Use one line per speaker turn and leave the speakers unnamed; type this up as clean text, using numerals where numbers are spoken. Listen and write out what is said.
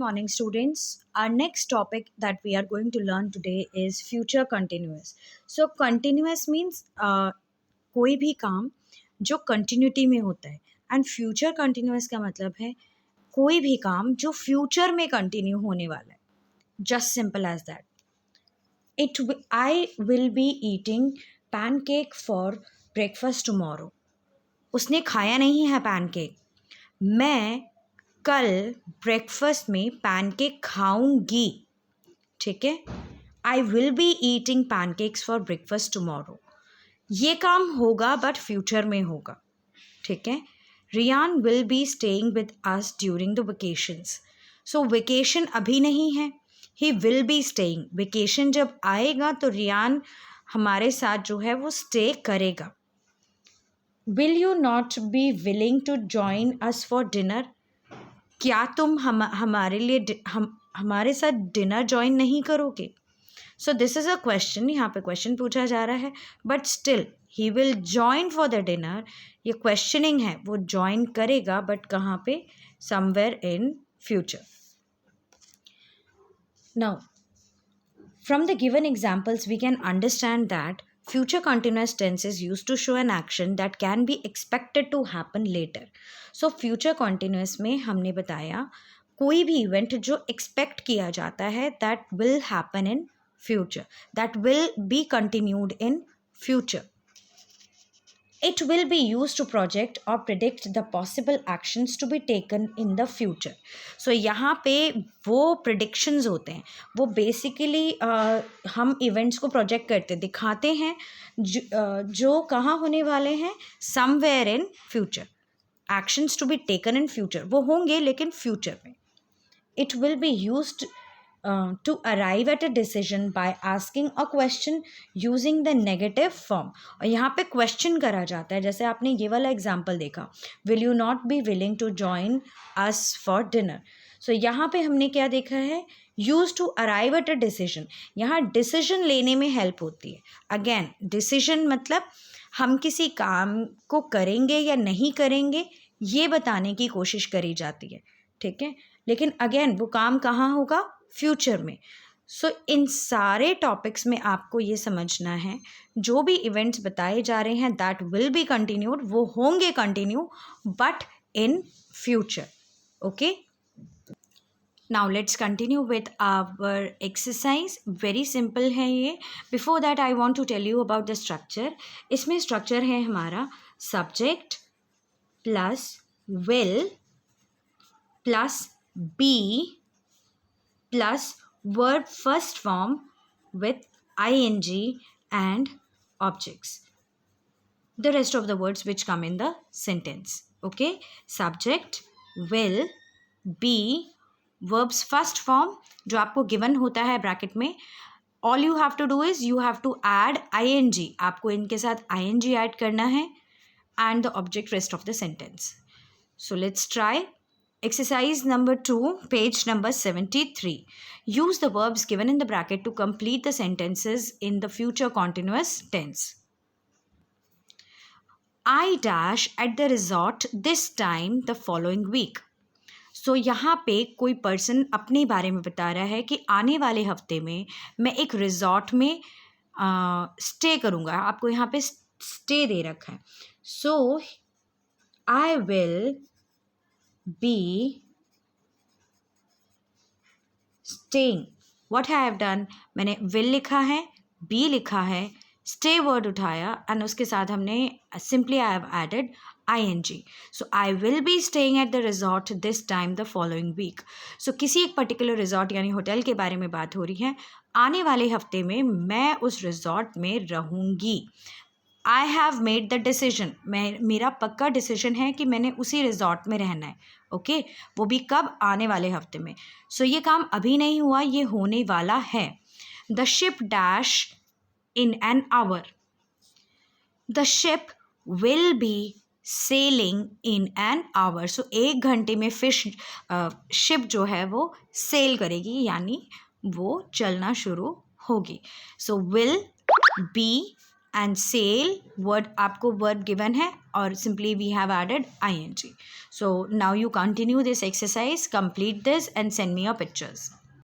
Morning, students. Our next topic that we are going to learn today is future continuous. So, continuous means कोई भी काम जो continuity में होता है एंड फ्यूचर कंटिन्यूस का मतलब है कोई भी काम जो फ्यूचर में कंटिन्यू होने वाला है. Just simple as that. I will be eating pancake for breakfast tomorrow. उसने खाया नहीं है पैनकेक. मैं कल ब्रेकफास्ट में पैनकेक खाऊंगी. ठीक है. I will be eating pancakes for breakfast tomorrow. ये काम होगा बट फ्यूचर में होगा. ठीक है. Ryan will be staying with us during the vacations. So vacation अभी नहीं है. He will be staying. Vacation जब आएगा तो रियान हमारे साथ जो है वो स्टे करेगा. Will you not be willing to join us for dinner. क्या तुम हमारे लिए हमारे साथ डिनर ज्वाइन नहीं करोगे. So this is a question. यहाँ पे क्वेश्चन पूछा जा रहा है but still he will join for the dinner. ये क्वेश्चनिंग है. वो ज्वाइन करेगा बट कहाँ पे. Somewhere in future. Now from the given examples we can understand that future continuous tense is used to show an action that can be expected to happen later. So future continuous में हमने बताया कोई भी event जो expect किया जाता है that will happen in future, that will be continued in future. It will be used to project or predict the possible actions to be taken in the future. So यहाँ पे वो predictions होते हैं. वो basically हम events को project करते दिखाते हैं जो कहाँ होने वाले हैं. Somewhere in future. Actions to be taken in future. वो होंगे लेकिन future में. It will be used to arrive at a decision by asking a question using the negative form. और यहाँ पे question करा जाता है. जैसे आपने ये वाला एग्जाम्पल देखा, will you not be willing to join us for dinner. So यहाँ पे हमने क्या देखा है, use to arrive at a decision. यहाँ डिसीजन लेने में हेल्प होती है. अगेन डिसीजन मतलब हम किसी काम को करेंगे या नहीं करेंगे ये बताने की कोशिश करी जाती है. ठीक है. लेकिन अगेन वो काम कहाँ होगा, फ्यूचर में. सो इन सारे टॉपिक्स में आपको ये समझना है जो भी इवेंट्स बताए जा रहे हैं दैट विल बी कंटिन्यूड वो होंगे continue but in future. Okay. Now let's continue with our exercise. Very simple है ये. Before that I want to tell you about the structure. इसमें स्ट्रक्चर है हमारा subject plus will plus be plus verb first form with ing and objects. The rest of the words which come in the sentence. Okay. Subject, will, be, verbs first form जो आपको given होता है bracket में. All you have to do is you have to add ing. आपको इनके साथ ing add करना है and the object rest of the sentence. So let's try. Exercise number 2, page number 73. Use the verbs given in the bracket to complete the sentences in the future continuous tense. I dash at the resort this time the following week. So यहाँ पे कोई person अपने बारे में बता रहा है कि आने वाले हफ्ते में मैं एक रिजॉर्ट में स्टे करूँगा. आपको यहाँ पे स्टे दे रखा है. So I will be staying. What I have done, मैंने will लिखा है, be लिखा है, stay word उठाया and उसके साथ हमने simply I have added ing. So I will be staying at the resort this time the following week. So किसी एक particular resort यानी होटल के बारे में बात हो रही है. आने वाले हफ्ते में मैं उस resort में रहूँगी. I have made the decision. मेरा पक्का डिसीजन है कि मैंने उसी रिजॉर्ट में रहना है. ओके. वो भी कब, आने वाले हफ्ते में. सो ये काम अभी नहीं हुआ, ये होने वाला है. The ship dash in an hour. The ship will be sailing in an hour. So 1 घंटे में शिप जो है वो सेल करेगी यानी वो चलना शुरू होगी. So will be and sell word आपको वर्ब गिवन है और simply we have added ing. So now you continue this exercise, complete this and send me your pictures.